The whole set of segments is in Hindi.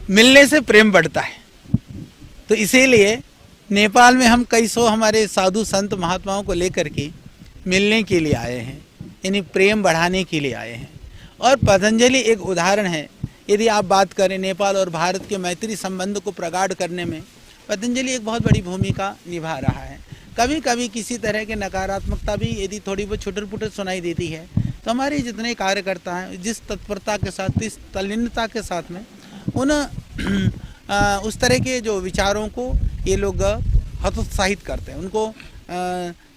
मिलने से प्रेम बढ़ता है, तो इसीलिए नेपाल में हम कई सौ हमारे साधु संत महात्माओं को लेकर के मिलने के लिए आए हैं, यानी प्रेम बढ़ाने के लिए आए हैं। और पतंजलि एक उदाहरण है। यदि आप बात करें नेपाल और भारत के मैत्री संबंध को प्रगाढ़ करने में पतंजलि एक बहुत बड़ी भूमिका निभा रहा है। कभी कभी किसी तरह के नकारात्मकता भी यदि थोड़ी बहुत छुटर पुटर सुनाई देती है, तो हमारे जितने कार्यकर्ता हैं जिस तत्परता के साथ, इस तल्लीनता के साथ में उन उस तरह के जो विचारों को ये लोग हतोत्साहित करते हैं, उनको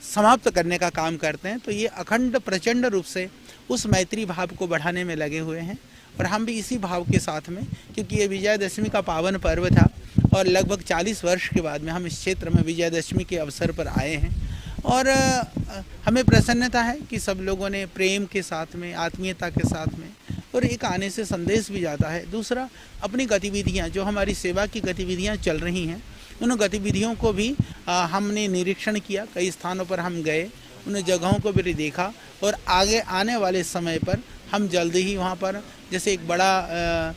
समाप्त करने का काम करते हैं। तो ये अखंड प्रचंड रूप से उस मैत्री भाव को बढ़ाने में लगे हुए हैं। और हम भी इसी भाव के साथ में, क्योंकि ये विजयदशमी का पावन पर्व था और लगभग 40 वर्ष के बाद में हम इस क्षेत्र में विजयदशमी के अवसर पर आए हैं। और हमें प्रसन्नता है कि सब लोगों ने प्रेम के साथ में, आत्मीयता के साथ में, और एक आने से संदेश भी जाता है। दूसरा, अपनी गतिविधियां, जो हमारी सेवा की गतिविधियां चल रही हैं, उन गतिविधियों को भी हमने निरीक्षण किया। कई स्थानों पर हम गए, उन जगहों को भी देखा। और आगे आने वाले समय पर हम जल्दी ही वहाँ पर जैसे एक बड़ा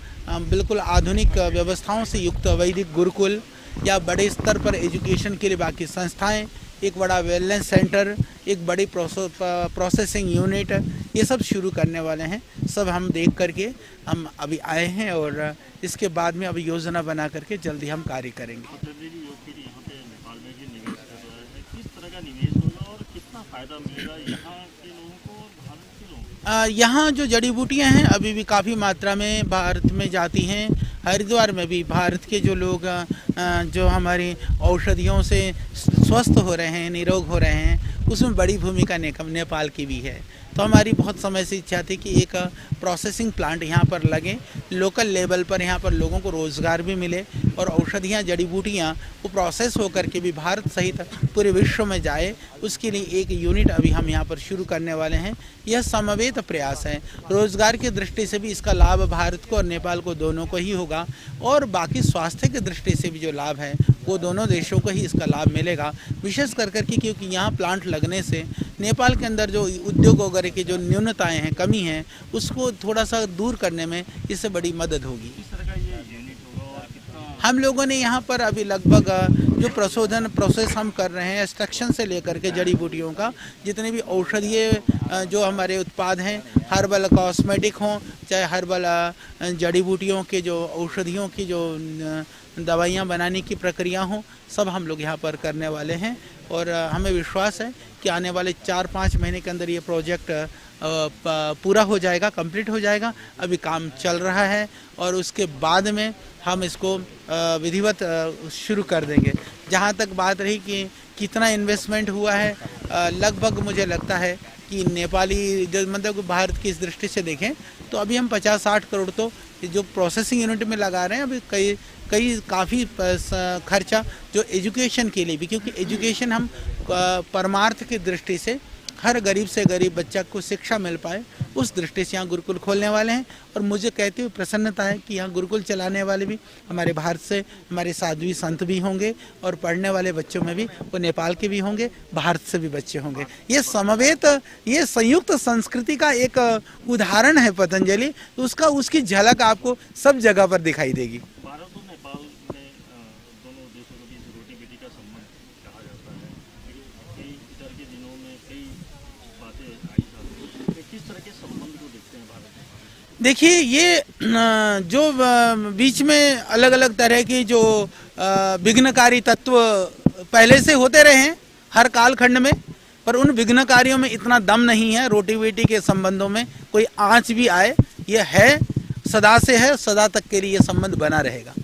बिल्कुल आधुनिक व्यवस्थाओं से युक्त वैदिक गुरुकुल, या बड़े स्तर पर एजुकेशन के लिए बाकी संस्थाएं, एक बड़ा वेलनेस सेंटर, एक बड़ी प्रोसेसिंग यूनिट, ये सब शुरू करने वाले हैं। सब हम देख करके हम अभी आए हैं और इसके बाद में अभी योजना बना करके जल्दी हम कार्य करेंगे। यहाँ जो जड़ी बूटियाँ हैं अभी भी काफ़ी मात्रा में भारत में जाती हैं। हरिद्वार में भी भारत के जो लोग जो हमारी औषधियों से स्वस्थ हो रहे हैं, निरोग हो रहे हैं, उसमें बड़ी भूमिका नेपाल की भी है। तो हमारी बहुत समय से इच्छा थी कि एक प्रोसेसिंग प्लांट यहाँ पर लगे, लोकल लेवल पर यहाँ पर लोगों को रोज़गार भी मिले और औषधियाँ, जड़ी बूटियाँ वो प्रोसेस होकर के भी भारत सहित पूरे विश्व में जाए। उसके लिए एक यूनिट अभी हम यहाँ पर शुरू करने वाले हैं। यह समवेत प्रयास है। रोज़गार की दृष्टि से भी इसका लाभ भारत को और नेपाल को दोनों को ही होगा, और बाकी स्वास्थ्य की दृष्टि से भी जो लाभ है वो दोनों देशों को ही इसका लाभ मिलेगा। विशेष कर कि क्योंकि यहाँ प्लांट लगने से नेपाल के अंदर जो उद्योग वगैरह की जो न्यूनताएं हैं, कमी है, उसको थोड़ा सा दूर करने में इससे बड़ी मदद होगी। हम लोगों ने यहाँ पर अभी लगभग जो प्रशोधन प्रोसेस हम कर रहे हैं, एक्सट्रैक्शन से लेकर के जड़ी बूटियों का, जितने भी औषधीय जो हमारे उत्पाद हैं, हर्बल कॉस्मेटिक हों, चाहे हर्बल जड़ी बूटियों के जो औषधियों की जो दवाइयाँ बनाने की प्रक्रिया हों, सब हम लोग यहाँ पर करने वाले हैं। और हमें विश्वास है कि आने वाले 4-5 महीने के अंदर ये प्रोजेक्ट पूरा हो जाएगा, कंप्लीट हो जाएगा। अभी काम चल रहा है और उसके बाद में हम इसको विधिवत शुरू कर देंगे। जहाँ तक बात रही कि कितना इन्वेस्टमेंट हुआ है, लगभग मुझे लगता है कि नेपाली मतलब भारत की इस दृष्टि से देखें तो अभी हम 50-60 करोड़ तो जो प्रोसेसिंग यूनिट में लगा रहे हैं। अभी कई काफ़ी खर्चा जो एजुकेशन के लिए भी, क्योंकि एजुकेशन हम परमार्थ की दृष्टि से हर गरीब से गरीब बच्चा को शिक्षा मिल पाए, उस दृष्टि से यहाँ गुरुकुल खोलने वाले हैं। और मुझे कहते हुए प्रसन्नता है कि यहाँ गुरुकुल चलाने वाले भी हमारे भारत से हमारे साध्वी संत भी होंगे, और पढ़ने वाले बच्चों में भी वो नेपाल के भी होंगे, भारत से भी बच्चे होंगे। ये समवेत, ये संयुक्त संस्कृति का एक उदाहरण है पतंजलि। उसका उसकी झलक आपको सब जगह पर दिखाई देगी। देखिए, ये जो बीच में अलग अलग तरह की जो विघ्नकारी तत्व पहले से होते रहे हैं हर कालखंड में, पर उन विघ्नकारियों में इतना दम नहीं है। रोटी बेटी के संबंधों में कोई आंच भी आए, ये है, सदा से है, सदा तक के लिए ये संबंध बना रहेगा।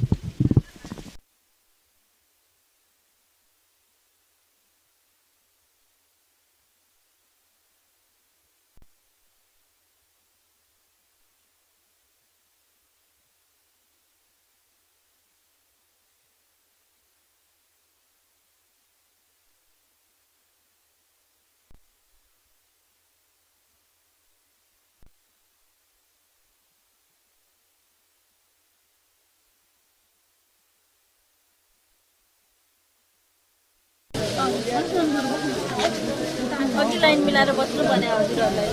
अघि लाइन मिलाएर बस्नु भने हजुरहरूलाई